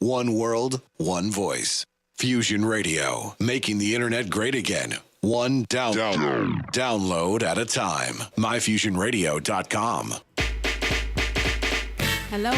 One world, one voice. Fusion Radio, making the internet great again. One download at a time. MyFusionRadio.com. Hello.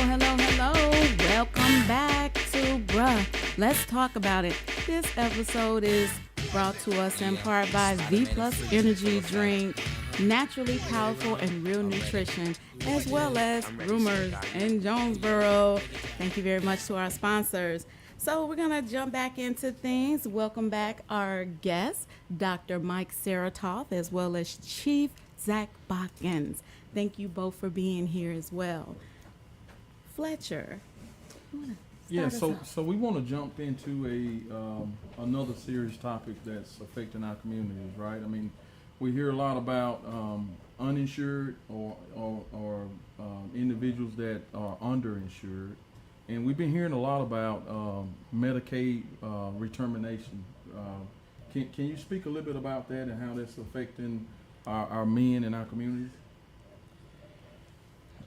Welcome back to Bruh. Let's talk about it. This episode is brought to us in part by V Plus Energy Drink, naturally powerful and real nutrition, as well as Rumors in Jonesboro. Thank you very much to our sponsors. So we're going to jump back into things. Welcome back our guests, Dr. Mike Serotoff, as well as Chief Zach Botkin. Thank you both for being here as well. Fletcher. Yeah, so we want to jump into another serious topic that's affecting our communities, right? I mean, we hear a lot about uninsured or individuals that are underinsured, and we've been hearing a lot about Medicaid retermination. Can you speak a little bit about that and how that's affecting our men in our communities?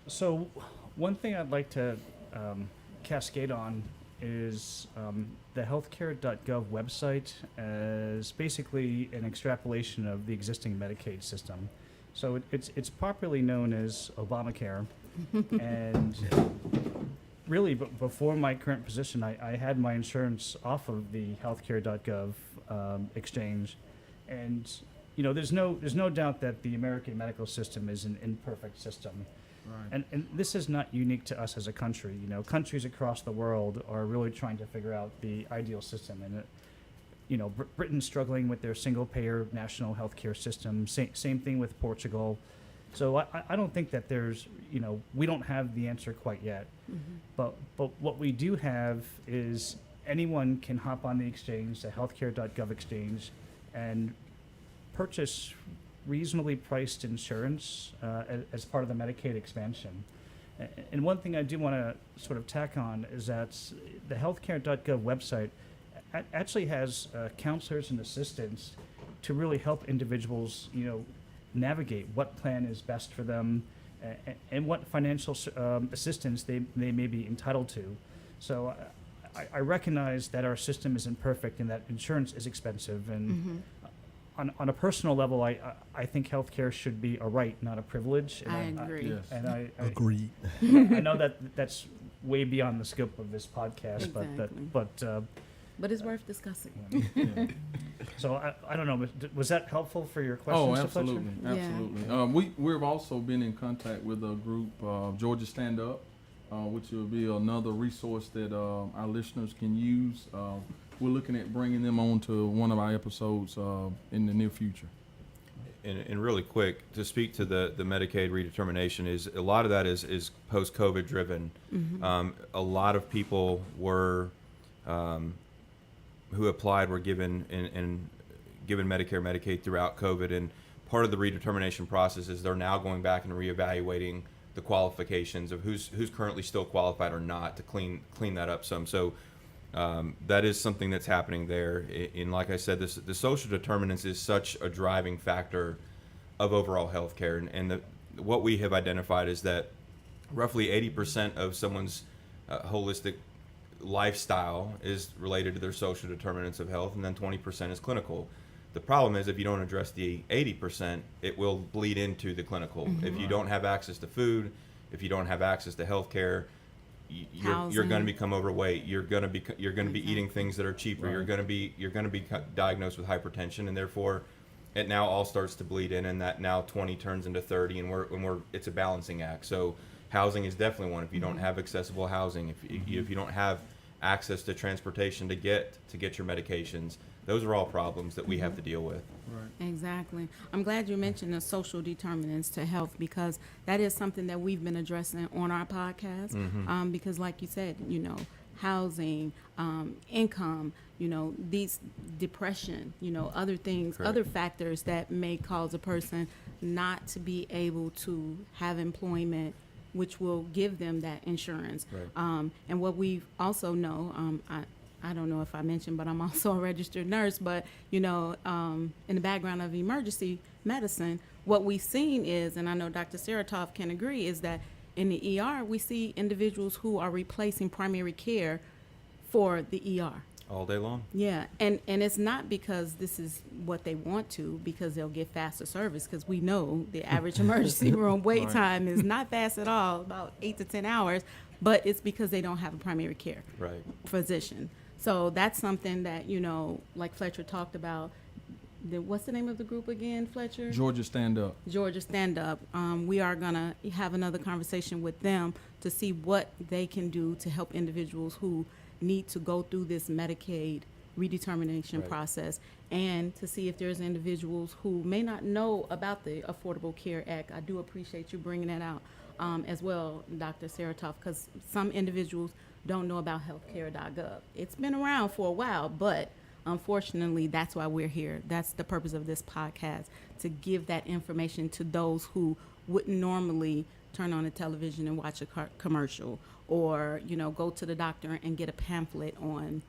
So one thing I'd like to cascade on is the healthcare.gov website as basically an extrapolation of the existing Medicaid system. So it's popularly known as Obamacare. And really, before my current position, I had my insurance off of the healthcare.gov exchange. And, you know, there's no doubt that the American medical system is an imperfect system. Right. And this is not unique to us as a country. You know, countries across the world are really trying to figure out the ideal system. And, Britain's struggling with their single-payer national healthcare system. Same thing with Portugal. So I don't think that there's, we don't have the answer quite yet. Mm-hmm. But what we do have is anyone can hop on the exchange, the healthcare.gov exchange, and purchase reasonably priced insurance as part of the Medicaid expansion. And one thing I do want to sort of tack on is that the healthcare.gov website actually has counselors and assistants to really help individuals, navigate what plan is best for them and what financial assistance they may be entitled to. So I recognize that our system is imperfect and that insurance is expensive. And mm-hmm. On a personal level, I think healthcare should be a right, not a privilege. And I agree. Yes. And I agree. I know that's way beyond the scope of this podcast, exactly. but it's worth discussing. Yeah. So I don't know. Was that helpful for your questions? Oh, absolutely, absolutely. We've also been in contact with a group, Georgia Stand Up, which will be another resource that our listeners can use. We're looking at bringing them on to one of our episodes in the near future. And really quick, to speak to the Medicaid redetermination, is a lot of that is post-COVID driven. Mm-hmm. A lot of people were who applied were given given Medicare, Medicaid throughout COVID, and part of the redetermination process is they're now going back and reevaluating the qualifications of who's currently still qualified or not to clean that up some. So that is something that's happening there. And like I said, the social determinants is such a driving factor of overall health care. And what we have identified is that roughly 80% of someone's holistic lifestyle is related to their social determinants of health, and then 20% is clinical. The problem is if you don't address the 80%, it will bleed into the clinical. Mm-hmm. If you don't have access to food, if you don't have access to health care, you're going to become overweight. You're going to be eating things that are cheaper. Right. You're going to be diagnosed with hypertension, and therefore, it now all starts to bleed in, and that now 20 turns into 30, and it's a balancing act. So housing is definitely one. If you don't have accessible housing, if you don't have access to transportation to get your medications, those are all problems that we have to deal with. Right. Exactly. I'm glad you mentioned the social determinants to health, because that is something that we've been addressing on our podcast. Mm-hmm. Because like you said, housing, income, these depression, other things, Correct. Other factors that may cause a person not to be able to have employment, which will give them that insurance. Right. And what we also know, I don't know if I mentioned, but I'm also a registered nurse. But, in the background of emergency medicine, what we've seen is, and I know Dr. Serotoff can agree, is that in the ER, we see individuals who are replacing primary care for the ER. All day long. Yeah, and it's not because this is what they want to, because they'll get faster service, because we know the average emergency room wait time is not fast at all, about 8 to 10 hours, but it's because they don't have a primary care physician. So that's something that, like Fletcher talked about. What's the name of the group again, Fletcher? Georgia Stand Up. Georgia Stand Up. We are going to have another conversation with them to see what they can do to help individuals who need to go through this Medicaid redetermination process, and to see if there's individuals who may not know about the Affordable Care Act. I do appreciate you bringing that out as well, Dr. Serotoff, because some individuals don't know about healthcare.gov. It's been around for a while, but unfortunately, that's why we're here. That's the purpose of this podcast, to give that information to those who wouldn't normally turn on the television and watch a commercial, or, go to the doctor and get a pamphlet on,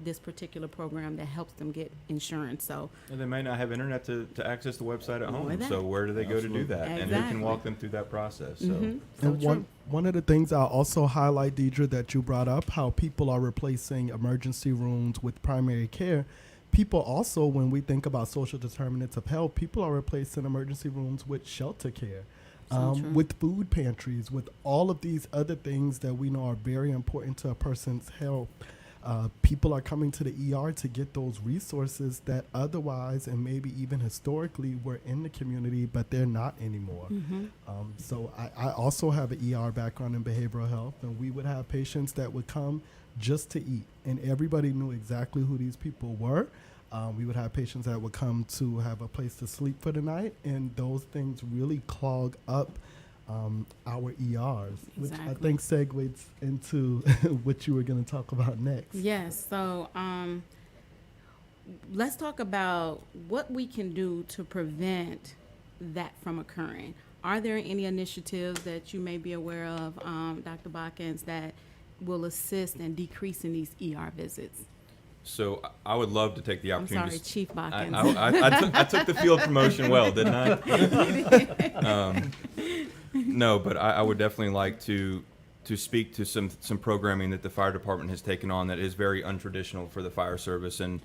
this particular program that helps them get insurance. So, and they may not have internet to access the website at home. that. So where do they go to do that? Exactly. And who can walk them through that process? So, And one of the things I'll also highlight, Deidre, that you brought up, how people are replacing emergency rooms with primary care. People also, when we think about social determinants of health, people are replacing emergency rooms with shelter care. With food pantries, with all of these other things that we know are very important to a person's health. People are coming to the ER to get those resources that otherwise, and maybe even historically, were in the community, but they're not anymore. So I also have an ER background in behavioral health, and we would have patients that would come just to eat, and everybody knew exactly who these people were. We would have patients that would come to have a place to sleep for the night, and those things really clog up our ERs, which I think segues into what you were going to talk about next. Yes, so let's talk about what we can do to prevent that from occurring. Are there any initiatives that you may be aware of, Dr. Botkin, that will assist in decreasing these ER visits? So I would love to take the opportunity. I'm sorry, Chief Botkin. I took the field promotion well, didn't I? No, but I would definitely like to speak to some programming that the fire department has taken on that is very untraditional for the fire service. And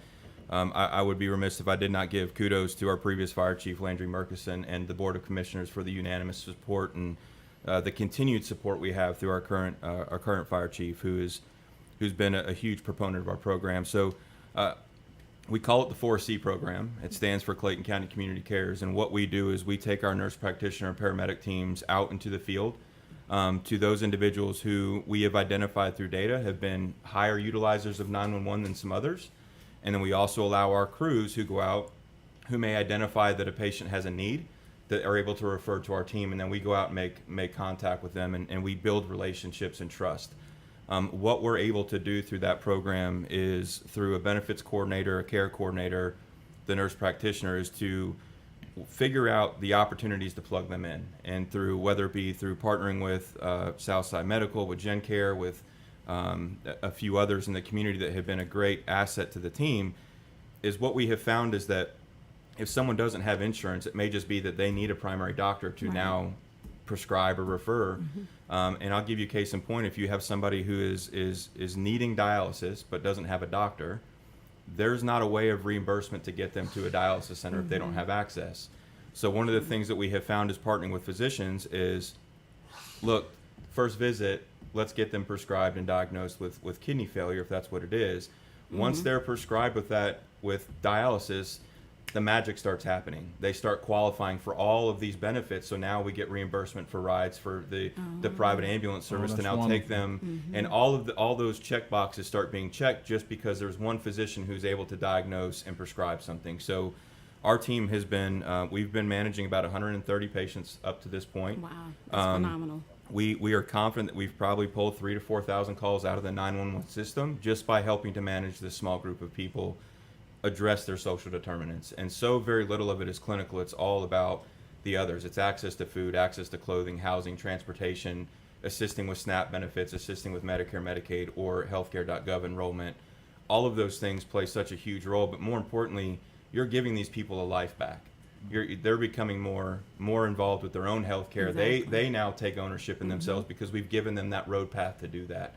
I would be remiss if I did not give kudos to our previous fire chief, Landry Murkison, and the Board of Commissioners for the unanimous support and the continued support we have through our current fire chief, who's been a huge proponent of our program. So we call it the 4C program. It stands for Clayton County Community Cares. And what we do is we take our nurse practitioner and paramedic teams out into the field to those individuals who we have identified through data have been higher utilizers of 911 than some others. And then we also allow our crews who go out, who may identify that a patient has a need, that are able to refer to our team. And then we go out and make contact with them, and we build relationships and trust. What we're able to do through that program is, through a benefits coordinator, a care coordinator, the nurse practitioner, is to figure out the opportunities to plug them in. And through, whether it be through partnering with Southside Medical, with GenCare, with a few others in the community that have been a great asset to the team, is what we have found is that if someone doesn't have insurance, it may just be that they need a primary doctor to now prescribe or refer. And I'll give you a case in point. If you have somebody who is needing dialysis but doesn't have a doctor, there's not a way of reimbursement to get them to a dialysis center if they don't have access. So one of the things that we have found is partnering with physicians is, look, first visit, let's get them prescribed and diagnosed with kidney failure, if that's what it is. Once they're prescribed with dialysis, the magic starts happening. They start qualifying for all of these benefits. So now we get reimbursement for rides for the private ambulance service to now take them, and all those check boxes start being checked just because there's one physician who's able to diagnose and prescribe something. So our team has been we've been managing about 130 patients up to this point. Wow, that's phenomenal. We are confident that we've probably pulled 3,000 to 4,000 calls out of the 911 system just by helping to manage this small group of people address their social determinants. And so very little of it is clinical. It's all about the others. It's access to food, access to clothing, housing, transportation, assisting with SNAP benefits, assisting with Medicare, Medicaid, or healthcare.gov enrollment. All of those things play such a huge role, but more importantly, you're giving these people a life back. They're becoming more involved with their own healthcare. Exactly. They now take ownership in themselves because we've given them that road path to do that.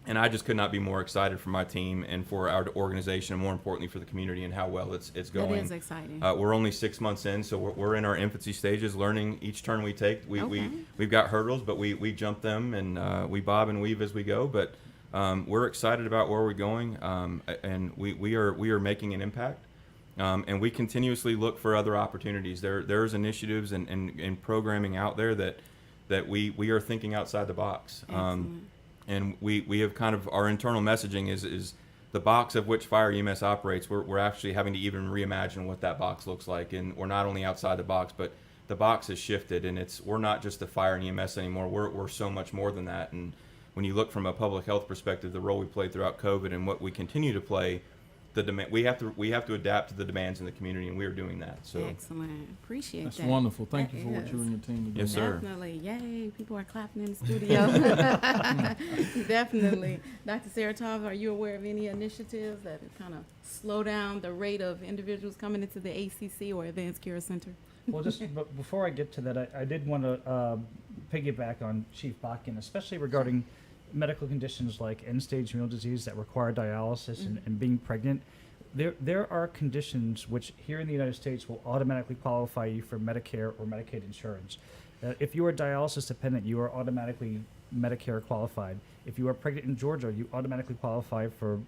And I just could not be more excited for my team and for our organization, and more importantly for the community and how well it's going. That is exciting. We're only 6 months in, so we're in our infancy stages, learning each turn we take. We've got hurdles, but we jump them, and we bob and weave as we go. But we're excited about where we're going, and we are making an impact. And we continuously look for other opportunities. There's initiatives and programming out there that we are thinking outside the box. And we have kind of, our internal messaging is the box of which fire EMS operates. We're actually having to even reimagine what that box looks like. And we're not only outside the box, but the box has shifted, and we're not just the fire and EMS anymore. We're so much more than that. And when you look from a public health perspective, the role we played throughout COVID and what we continue to play, we have to adapt to the demands in the community, and we are doing that. So excellent. Appreciate That's that. wonderful. Thank That you for what is. you and your team are doing. Yes, sir. Definitely. Yay. People are clapping in the studio. Definitely. Dr. Serotoff, are you aware of any initiatives that kind of slow down the rate of individuals coming into the ACC or Advanced Care Center? Well, just before I get to that, I did want to piggyback on Chief Botkin, especially regarding medical conditions like end-stage renal disease that require dialysis and being pregnant. There are conditions which here in the United States will automatically qualify you for Medicare or Medicaid insurance. If you are dialysis dependent, you are automatically Medicare qualified. If you are pregnant in Georgia, you automatically qualify for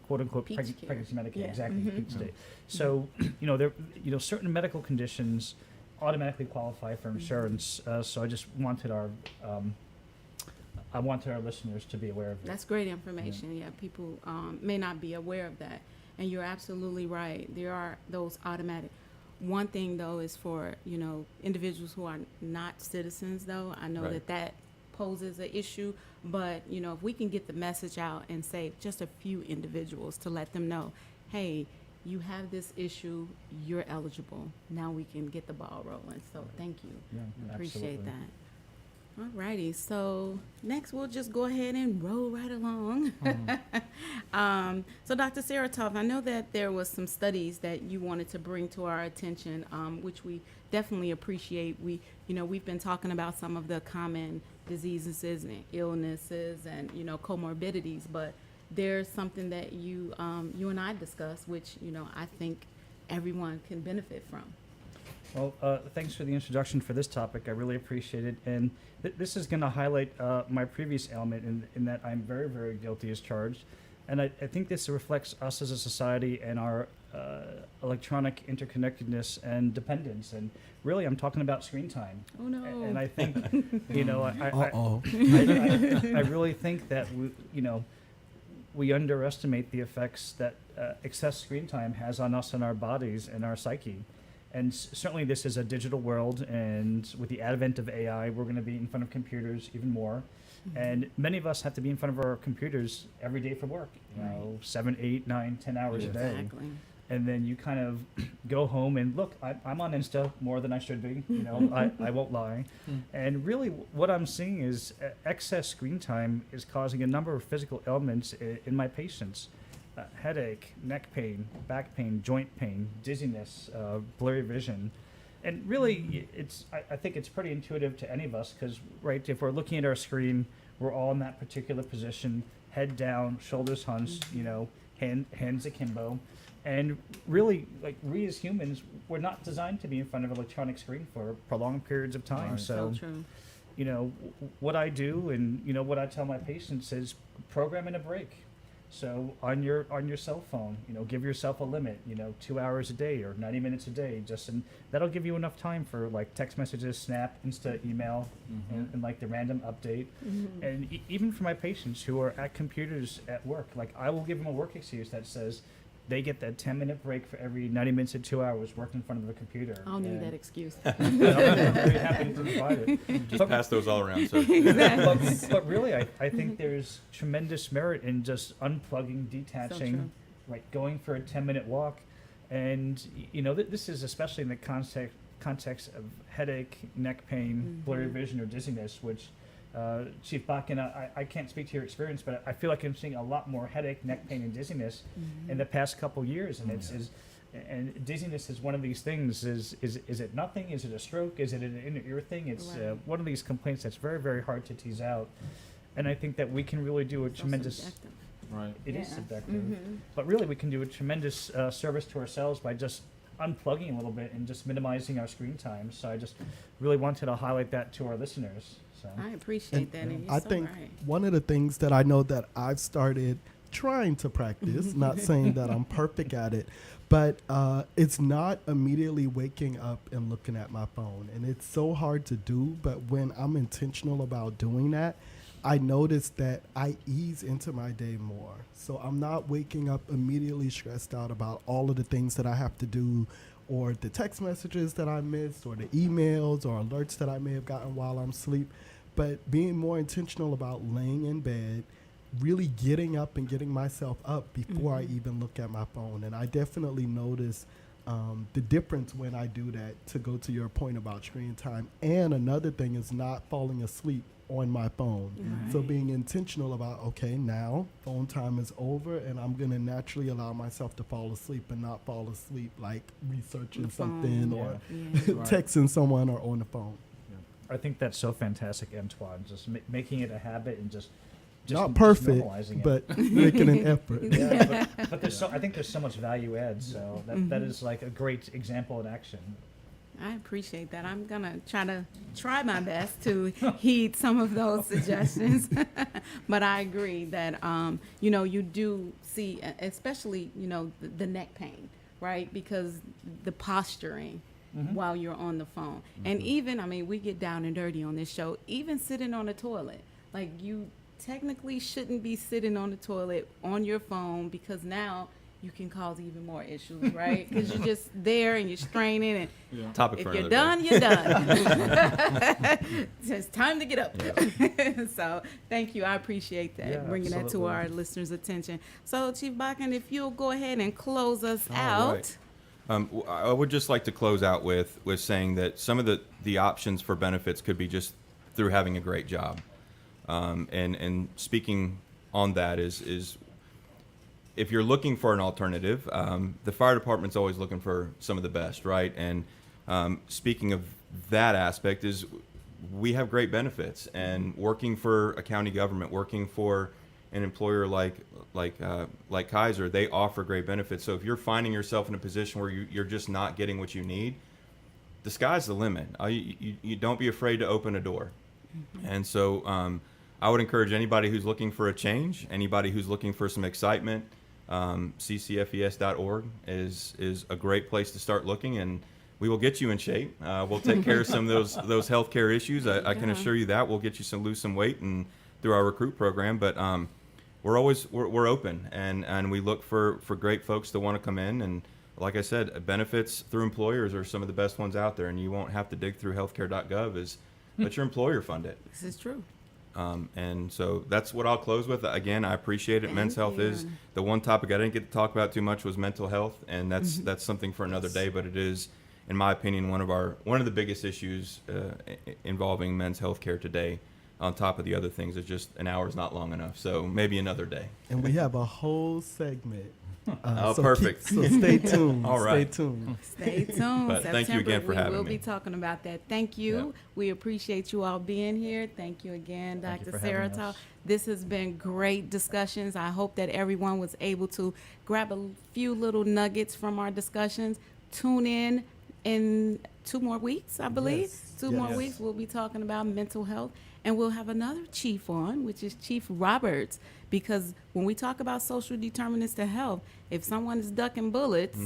quote unquote pregnancy Medicare. Yeah. Exactly, peach state. So certain medical conditions automatically qualify for insurance. So I just wanted I wanted our listeners to be aware of that. That's great information. Yeah, people may not be aware of that. And you're absolutely right. There are those automatic. One thing, though, is for, individuals who are not citizens, though. I know Right. that poses an issue. But, if we can get the message out and say just a few individuals to let them know, hey, you have this issue, you're eligible. Now we can get the ball rolling. So thank you. Yeah, Appreciate absolutely. that. All righty, so next we'll just go ahead and roll right along. So Dr. Serotoff, I know that there was some studies that you wanted to bring to our attention, which we definitely appreciate. We've been talking about some of the common diseases and illnesses and, comorbidities, but there's something that you and I discussed, which, I think everyone can benefit from. Well, thanks for the introduction for this topic. I really appreciate it. And this is going to highlight my previous element in that I'm very, very guilty as charged. And I think this reflects us as a society and our electronic interconnectedness and dependence. And really, I'm talking about screen time. Oh, no. And I think, I really think that, we underestimate the effects that excess screen time has on us and our bodies and our psyche. And certainly this is a digital world, and with the advent of AI, we're going to be in front of computers even more. And many of us have to be in front of our computers every day for work, 7, 8, 9, 10 hours a day. Exactly. And then you kind of go home and look, I'm on Insta more than I should be, I won't lie. And really what I'm seeing is excess screen time is causing a number of physical ailments in my patients. Headache, neck pain, back pain, joint pain, dizziness, blurry vision. And really, I think it's pretty intuitive to any of us because, right, if we're looking at our screen, we're all in that particular position, head down, shoulders hunched, hands akimbo. And really, like, we as humans, we're not designed to be in front of an electronic screen for prolonged periods of time. Right. So true. What I do and, what I tell my patients is program in a break. So on your cell phone, give yourself a limit, 2 hours a day or 90 minutes a day, and that'll give you enough time for like text messages, Snap, Insta, email, and like the random update. And even for my patients who are at computers at work, like I will give them a work excuse that says they get that 10-minute break for every 90 minutes to 2 hours working in front of the computer. I'll need that excuse. I'm very happy to provide it. Just pass those all around. So. But really, I think there's tremendous merit in just unplugging, detaching, like going for a 10-minute walk. And, this is especially in the context of headache, neck pain, blurry vision, or dizziness, which Chief Botkin, I can't speak to your experience, but I feel like I'm seeing a lot more headache, neck pain, and dizziness in the past couple years. And and dizziness is one of these things. Is it nothing? Is it a stroke? Is it an inner ear thing? It's one of these complaints that's very, very hard to tease out. And I think that we can really do a tremendous. Subjective. Right. It is Yeah. subjective, but really we can do a tremendous service to ourselves by just unplugging a little bit and just minimizing our screen time. So I just really wanted to highlight that to our listeners. So I appreciate that, and you're I so think right. one of the things that I know that I've started trying to practice, not saying that I'm perfect at it, but it's not immediately waking up and looking at my phone. And it's so hard to do, but when I'm intentional about doing that, I notice that I ease into my day more. So I'm not waking up immediately stressed out about all of the things that I have to do, or the text messages that I missed, or the emails or alerts that I may have gotten while I'm asleep. But being more intentional about laying in bed, really getting up and getting myself up before I even look at my phone. And I definitely notice the difference when I do that, to go to your point about screen time. And another thing is not falling asleep on my phone. Right. So being intentional about, okay, now phone time is over and I'm going to naturally allow myself to fall asleep, and not fall asleep like researching The phone, something or Yeah. Right. texting someone or on the phone. I think that's so fantastic, Antoine. Just making it a habit and just Not perfect, normalizing it. but making an effort. Yeah, but I think there's so much value add. So that is like a great example in action. I appreciate that. I'm gonna try my best to heed some of those suggestions. But I agree that you do see, especially the neck pain, right? Because the posturing while you're on the phone, and even we get down and dirty on this show. Even sitting on the toilet, like, you technically shouldn't be sitting on the toilet on your phone, because now you can cause even more issues, right? Because you're just there and you're straining, and Yeah. Topic if for you're another done, day. you're done. It's time to get up. So thank you. I appreciate that, Yeah, bringing that to absolutely. our listeners' attention. So Chief Botkin, if you'll go ahead and close us All out. right. I would just like to close out with saying that some of the options for benefits could be just through having a great job. And speaking on that is if you're looking for an alternative, the fire department's always looking for some of the best, right? And speaking of that aspect, is we have great benefits, and working for a county government, working for an employer like Kaiser, they offer great benefits. So if you're finding yourself in a position where you're just not getting what you need, the sky's the limit. You don't be afraid to open a door. And so I would encourage anybody who's looking for a change, anybody who's looking for some excitement, ccfes.org is a great place to start looking, and we will get you in shape. We'll take care of some of those healthcare issues. I can assure you that. We'll get you lose some weight and through our recruit program. But we're open, and we look for great folks to want to come in. And like I said, benefits through employers are some of the best ones out there, and you won't have to dig through healthcare.gov. Let your employer fund it. This is true. And so that's what I'll close with. Again, I appreciate it. Men's health is the one topic I didn't get to talk about too much, was mental health, and that's something for another day. But it is, in my opinion, one of the biggest issues involving men's health care today. On top of the other things, it's just an hour's not long enough. So maybe another day. And we have a whole segment. Perfect. So stay tuned. All right. Stay tuned. Stay tuned. But thank you again for having We will me. be talking about that. Thank you. Yep. We appreciate you all being here. Thank you again, Thank you Dr. for having Serotoff. us. This has been great discussions. I hope that everyone was able to grab a few little nuggets from our discussions. Tune in 2 more weeks, I believe. Yes. 2 more Yes. weeks, we'll be talking about mental health. And we'll have another chief on, which is Chief Roberts, because when we talk about social determinants of health, if someone is ducking bullets,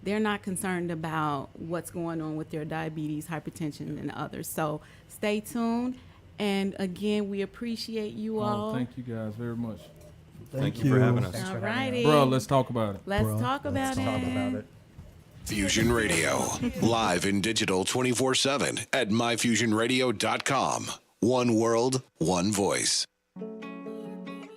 they're not concerned about what's going on with their diabetes, hypertension, and others. So stay tuned. And again, we appreciate you all. Thank you guys very much. Thank you for having us. Thanks for All having righty. Bro, let's talk about it. Let's Bruh, talk about let's it. Talk about it. Fusion Radio, live and digital 24/7 at myfusionradio.com. One world, one voice.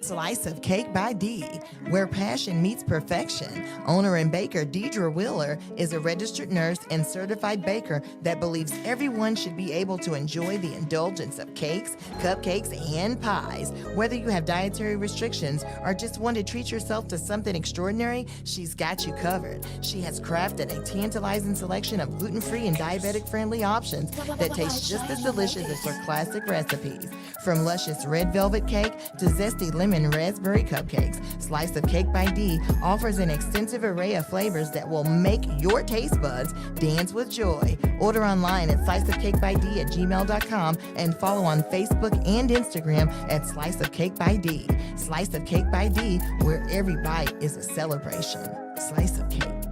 Slice of Cake by Dee, where passion meets perfection. Owner and baker Deidre Wheeler is a registered nurse and certified baker that believes everyone should be able to enjoy the indulgence of cakes, cupcakes, and pies. Whether you have dietary restrictions or just want to treat yourself to something extraordinary, she's got you covered. She has crafted a tantalizing selection of gluten-free and diabetic-friendly options that taste just as delicious as her classic recipes. From luscious red velvet cake to zesty lemon raspberry cupcakes, Slice of Cake by Dee offers an extensive array of flavors that will make your taste buds dance with joy. Order online at sliceofcakebydee@gmail.com and follow on Facebook and Instagram at Slice of Cake by Dee. Slice of Cake by Dee, where every bite is a celebration. Slice of Cake.